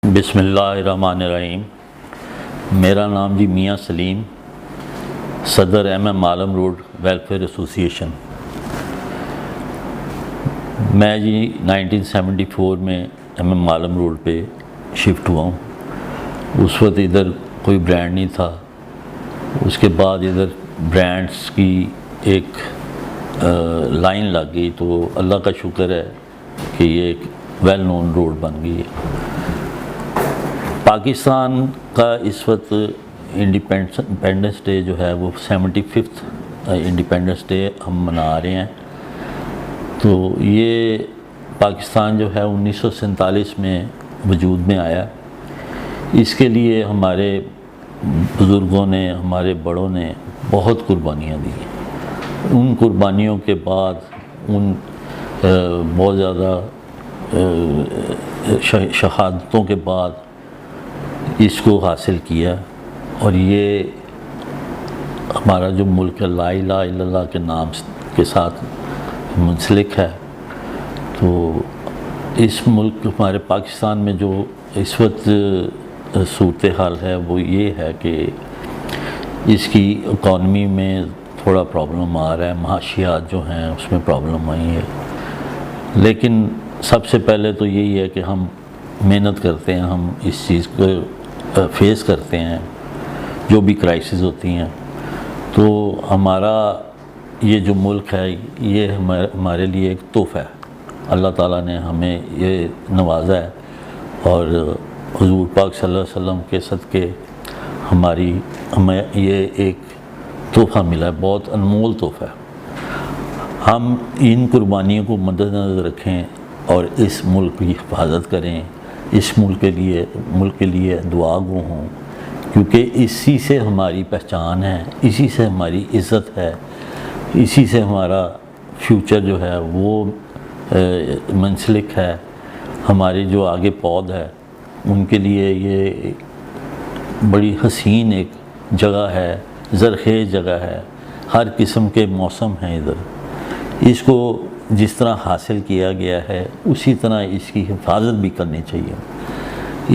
بسم اللہ الرحمن الرحیم۔ میرا نام جی میاں سلیم، صدر MM عالم روڈ ویلفیئر ایسوسی ایشن۔ میں جی 1974 میں MM عالم روڈ پہ شفٹ ہوا ہوں۔ اس وقت ادھر کوئی برانڈ نہیں تھا، اس کے بعد ادھر برانڈز کی ایک لائن لگ گئی، تو اللہ کا شکر ہے کہ یہ ایک ویل نون روڈ بن گئی ہے۔ پاکستان کا اس وقت انڈیپینڈنس ڈے جو ہے وہ 75th انڈیپینڈنس ڈے ہم منا رہے ہیں۔ تو یہ پاکستان جو ہے 1947 میں وجود میں آیا۔ اس کے لیے ہمارے بزرگوں نے، ہمارے بڑوں نے بہت قربانیاں دی۔ ان قربانیوں کے بعد، ان بہت زیادہ شہادتوں کے بعد اس کو حاصل کیا، اور یہ ہمارا جو ملک ہے لا الہ الا اللہ کے نام کے ساتھ منسلک ہے۔ تو اس ملک ہمارے پاکستان میں جو اس وقت صورتحال ہے وہ یہ ہے کہ اس کی اکانومی میں تھوڑا پرابلم آ رہا ہے، معاشیات جو ہیں اس میں پرابلم آئی ہے۔ لیکن سب سے پہلے تو یہی ہے کہ ہم محنت کرتے ہیں، ہم اس چیز کو فیس کرتے ہیں، جو بھی کرائسس ہوتی ہیں۔ تو ہمارا یہ جو ملک ہے یہ ہمارے لیے ایک تحفہ ہے، اللہ تعالیٰ نے ہمیں یہ نوازا ہے، اور حضور پاک صلی اللہ علیہ وسلم کے صدقے ہمیں یہ ایک تحفہ ملا ہے، بہت انمول تحفہ ہے۔ ہم ان قربانیوں کو مد نظر رکھیں اور اس ملک کی حفاظت کریں، اس ملک کے لیے دعا گو ہوں، کیونکہ اسی سے ہماری پہچان ہے، اسی سے ہماری عزت ہے، اسی سے ہمارا فیوچر جو ہے وہ منسلک ہے۔ ہماری جو آگے پود ہے ان کے لیے یہ بڑی حسین ایک جگہ ہے، زرخیز جگہ ہے، ہر قسم کے موسم ہیں ادھر۔ اس کو جس طرح حاصل کیا گیا ہے اسی طرح اس کی حفاظت بھی کرنی چاہیے۔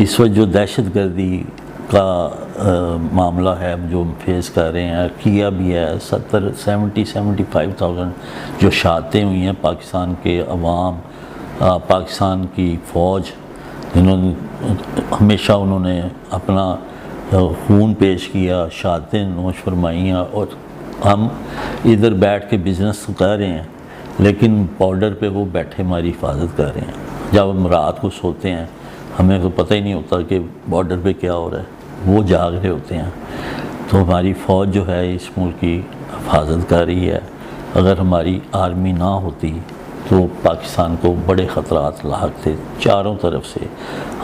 اس وقت جو دہشت گردی کا معاملہ ہے جو ہم فیس کر رہے ہیں، کیا بھی ہے، 75,000 جو شہادتیں ہوئی ہیں پاکستان کے عوام، پاکستان کی فوج، جنہوں نے ہمیشہ انہوں نے اپنا خون پیش کیا، شہادتیں نوش فرمائیاں، اور ہم ادھر بیٹھ کے بزنس کر رہے ہیں، لیکن بارڈر پہ وہ بیٹھے ہماری حفاظت کر رہے ہیں۔ جب ہم رات کو سوتے ہیں ہمیں تو پتہ ہی نہیں ہوتا کہ بارڈر پہ کیا ہو رہا ہے، وہ جاگ رہے ہوتے ہیں۔ تو ہماری فوج جو ہے اس ملک کی حفاظت کر رہی ہے۔ اگر ہماری آرمی نہ ہوتی تو پاکستان کو بڑے خطرات لاحق تھے چاروں طرف سے۔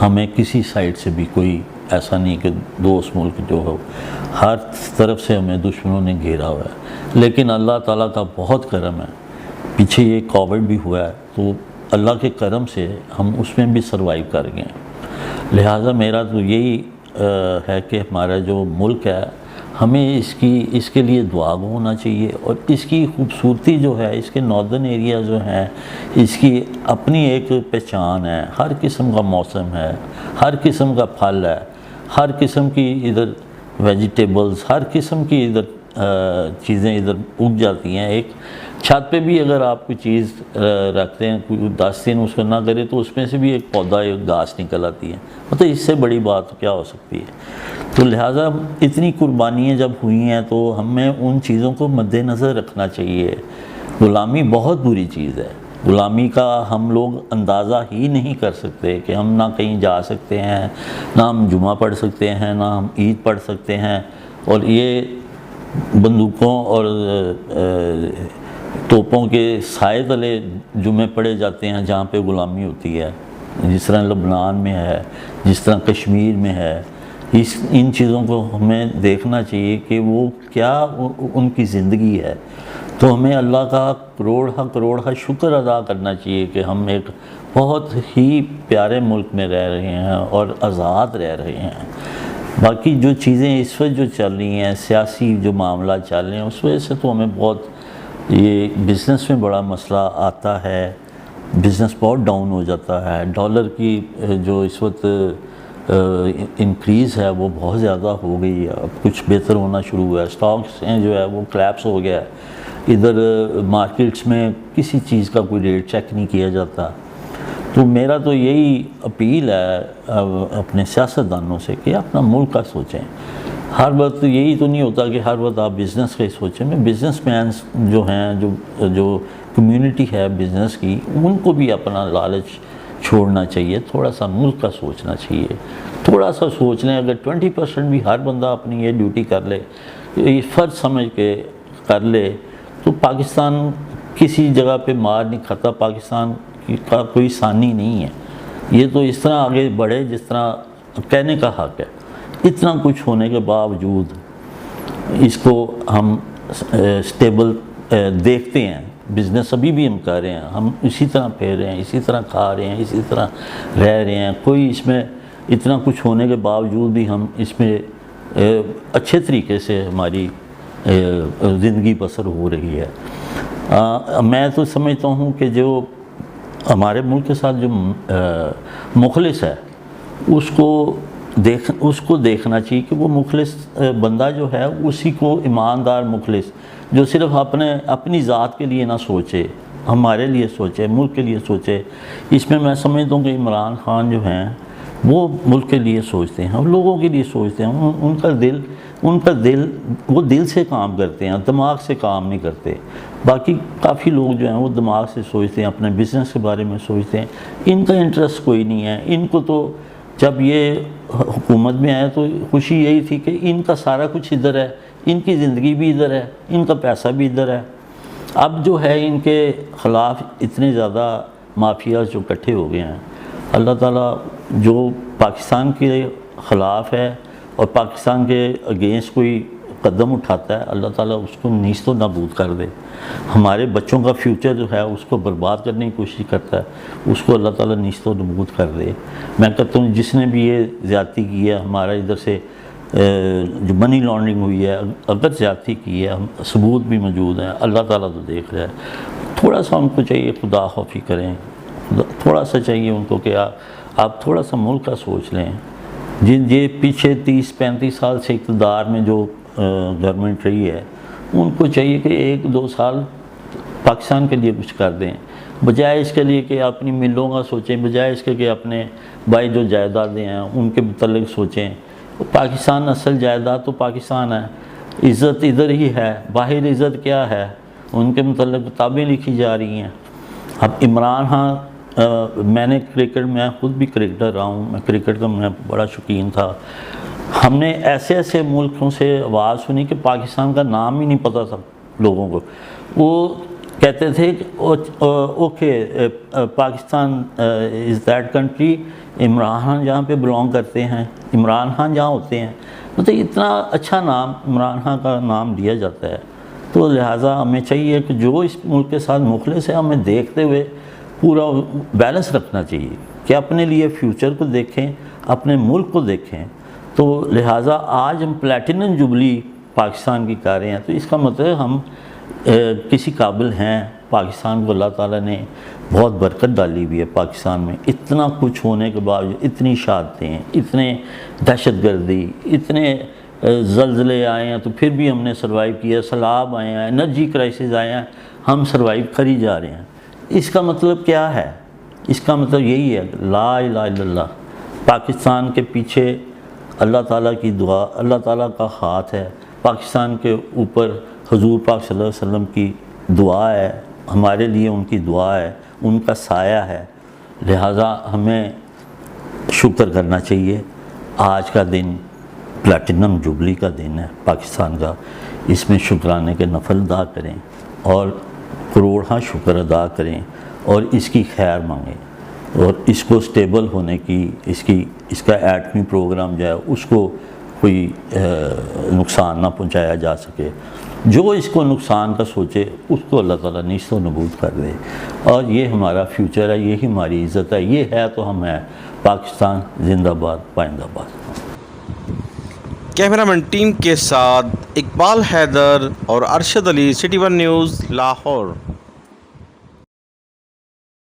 ہمیں کسی سائڈ سے بھی کوئی ایسا نہیں کہ دوست ملک جو ہو، ہر طرف سے ہمیں دشمنوں نے گھیرا ہوا ہے۔ لیکن اللہ تعالیٰ کا بہت کرم ہے، پیچھے یہ کووڈ بھی ہوا ہے تو اللہ کے کرم سے ہم اس میں بھی سروائیو کر گئے ہیں۔ لہٰذا میرا تو یہی ہے کہ ہمارا جو ملک ہے ہمیں اس کے لیے دعا گو ہونا چاہیے، اور اس کی خوبصورتی جو ہے، اس کے ناردرن ایریا جو ہیں، اس کی اپنی ایک پہچان ہے۔ ہر قسم کا موسم ہے، ہر قسم کا پھل ہے، ہر قسم کی ادھر ویجیٹیبلز، ہر قسم کی ادھر چیزیں ادھر اگ جاتی ہیں۔ ایک چھت پہ بھی اگر آپ کوئی چیز رکھتے ہیں، کوئی 10 دن اس کو نہ کرے تو اس میں سے بھی ایک پودا، ایک گھاس نکل آتی ہے، مطلب اس سے بڑی بات کیا ہو سکتی ہے۔ تو لہٰذا اتنی قربانیاں جب ہوئی ہیں تو ہمیں ان چیزوں کو مد نظر رکھنا چاہیے۔ غلامی بہت بری چیز ہے، غلامی کا ہم لوگ اندازہ ہی نہیں کر سکتے کہ ہم نہ کہیں جا سکتے ہیں، نہ ہم جمعہ پڑھ سکتے ہیں، نہ ہم عید پڑھ سکتے ہیں، اور یہ بندوقوں اور توپوں کے سائے تلے جمعے پڑھے جاتے ہیں جہاں پہ غلامی ہوتی ہے، جس طرح لبنان میں ہے، جس طرح کشمیر میں ہے۔ ان چیزوں کو ہمیں دیکھنا چاہیے کہ وہ کیا ان کی زندگی ہے۔ تو ہمیں اللہ کا کروڑ شکر ادا کرنا چاہیے کہ ہم ایک بہت ہی پیارے ملک میں رہ رہے ہیں اور آزاد رہ رہے ہیں۔ باقی جو چیزیں اس وقت جو چل رہی ہیں، سیاسی جو معاملات چل رہے ہیں، اس وجہ سے تو ہمیں بہت یہ بزنس میں بڑا مسئلہ آتا ہے، بزنس بہت ڈاؤن ہو جاتا ہے. ڈالر کی جو اس وقت انکریز ہے وہ بہت زیادہ ہو گئی ہے. اب کچھ بہتر ہونا شروع ہوا ہے. اسٹاکس ہیں جو ہے وہ کلیپس ہو گیا ہے. ادھر مارکیٹس میں کسی چیز کا کوئی ریٹ چیک نہیں کیا جاتا. تو میرا تو یہی اپیل ہے اپنے سیاستدانوں سے کہ اپنا ملک کا سوچیں. ہر وقت یہی تو نہیں ہوتا کہ ہر وقت آپ بزنس کا ہی سوچیں. میں بزنس مینس جو ہیں جو کمیونٹی ہے بزنس کی, ان کو بھی اپنا لالچ چھوڑنا چاہیے. تھوڑا سا ملک کا سوچنا چاہیے. تھوڑا سا سوچ لیں. اگر 20% بھی ہر بندہ اپنی یہ ڈیوٹی کر لے, یہ فرض سمجھ کے کر لے, تو پاکستان کسی جگہ پہ مار نہیں کھاتا. پاکستان کا کوئی ثانی نہیں ہے. یہ تو اس طرح آگے بڑھے جس طرح کہنے کا حق ہے. اتنا کچھ ہونے کے باوجود اس کو ہم سٹیبل دیکھتے ہیں. بزنس ابھی بھی ہم کر رہے ہیں. ہم اسی طرح پھیر رہے ہیں, اسی طرح کھا رہے ہیں, اسی طرح رہ رہے ہیں. کوئی اس میں اتنا کچھ ہونے کے باوجود بھی ہم اس میں اچھے طریقے سے ہماری زندگی بسر ہو رہی ہے. میں تو سمجھتا ہوں کہ جو ہمارے ملک کے ساتھ جو مخلص ہے اس کو دیکھنا چاہیے کہ وہ مخلص بندہ جو ہے اسی کو ایماندار مخلص جو صرف اپنی ذات کے لیے نہ سوچے, ہمارے لیے سوچے, ملک کے لیے سوچے. اس میں میں سمجھتا ہوں کہ عمران خان جو ہیں وہ ملک کے لیے سوچتے ہیں, لوگوں کے لیے سوچتے ہیں. ان کا دل وہ دل سے کام کرتے ہیں, دماغ سے کام نہیں کرتے. باقی کافی لوگ جو ہیں وہ دماغ سے سوچتے ہیں, اپنے بزنس کے بارے میں سوچتے ہیں. ان کا انٹرسٹ کوئی نہیں ہے. ان کو تو جب یہ حکومت میں آئے تو خوشی یہی تھی کہ ان کا سارا کچھ ادھر ہے, ان کی زندگی بھی ادھر ہے, ان کا پیسہ بھی ادھر ہے. اب جو ہے ان کے خلاف اتنے زیادہ مافیاز جو اکٹھے ہو گئے ہیں. اللہ تعالیٰ جو پاکستان کے خلاف ہے اور پاکستان کے اگینسٹ کوئی قدم اٹھاتا ہے, اللہ تعالیٰ اس کو نیست و نابود کر دے. ہمارے بچوں کا فیوچر جو ہے اس کو برباد کرنے کی کوشش کرتا ہے, اس کو اللہ تعالیٰ نیست و نابود کر دے. میں کہتا ہوں جس نے بھی یہ زیادتی کی ہے, ہمارا ادھر سے جو منی لانڈرنگ ہوئی ہے, اگر زیادتی کی ہے, ثبوت بھی موجود ہیں, اللہ تعالیٰ تو دیکھ رہا ہے. تھوڑا سا ان کو چاہیے خدا خوفی کریں. تھوڑا سا چاہیے ان کو کہ آپ تھوڑا سا ملک کا سوچ لیں. یہ پیچھے 30-35 سال سے اقتدار میں جو گورنمنٹ رہی ہے, ان کو چاہیے کہ 1-2 سال پاکستان کے لیے کچھ کر دیں, بجائے اس کے لیے کہ اپنی ملوں کا سوچیں, بجائے اس کے کہ اپنے بھائی جو جائیدادیں ہیں ان کے متعلق سوچیں. پاکستان اصل جائیداد تو پاکستان ہے, عزت ادھر ہی ہے. باہر عزت کیا ہے, ان کے متعلق کتابیں لکھی جا رہی ہیں. اب عمران خان, میں خود بھی کرکٹر رہا ہوں, میں کرکٹ کا میں بڑا شوقین تھا. ہم نے ایسے ملکوں سے آواز سنی کہ پاکستان کا نام ہی نہیں پتہ تھا لوگوں کو. وہ کہتے تھے کہ okay Pakistan is that country, Imran Khan جہاں پہ بلانگ کرتے ہیں, عمران خان جہاں ہوتے ہیں. مطلب اتنا اچھا نام عمران خان کا نام دیا جاتا ہے. تو لہٰذا ہمیں چاہیے کہ جو اس ملک کے ساتھ مخلص ہے, ہمیں دیکھتے ہوئے پورا بیلنس رکھنا چاہیے کہ اپنے لیے فیوچر کو دیکھیں, اپنے ملک کو دیکھیں. تو لہٰذا آج ہم پلیٹینم جوبلی پاکستان کی کر رہے ہیں, تو اس کا مطلب ہم کسی قابل ہیں. پاکستان کو اللہ تعالیٰ نے بہت برکت ڈالی ہوئی ہے. پاکستان میں اتنا کچھ ہونے کے باوجود, اتنی شہادتیں, اتنے دہشت گردی, اتنے زلزلے آئے ہیں, تو پھر بھی ہم نے سروائیو کیا. سیلاب آئے ہیں, انرجی کرائسس آئے ہیں, ہم سروائیو کر ہی جا رہے ہیں. اس کا مطلب کیا ہے؟ اس کا مطلب یہی ہے کہ لا الہ الا اللہ. پاکستان کے پیچھے اللہ تعالیٰ کی دعا, اللہ تعالیٰ کا ہاتھ ہے. پاکستان کے اوپر حضور پاک صلی اللہ علیہ وسلم کی دعا ہے, ہمارے لیے ان کی دعا ہے, ان کا سایہ ہے. لہٰذا ہمیں شکر کرنا چاہیے. آج کا دن پلیٹینم جوبلی کا دن ہے پاکستان کا. اس میں شکرانے کے نفل ادا کریں اور کروڑہ شکر ادا کریں اور اس کی خیر مانگیں, اور اس کو سٹیبل ہونے کی, اس کا ایٹمی پروگرام جو ہے اس کو کوئی نقصان نہ پہنچایا جا سکے. جو اس کو نقصان کا سوچے اس کو اللہ تعالیٰ نیست و نابود کر دے. اور یہ ہمارا فیوچر ہے, یہی ہماری عزت ہے. یہ ہے تو ہم ہیں. پاکستان زندہ باد, پائندہ باد. کیمرہ مین ٹیم کے ساتھ اقبال حیدر اور ارشد علی, سٹی ون نیوز, لاہور.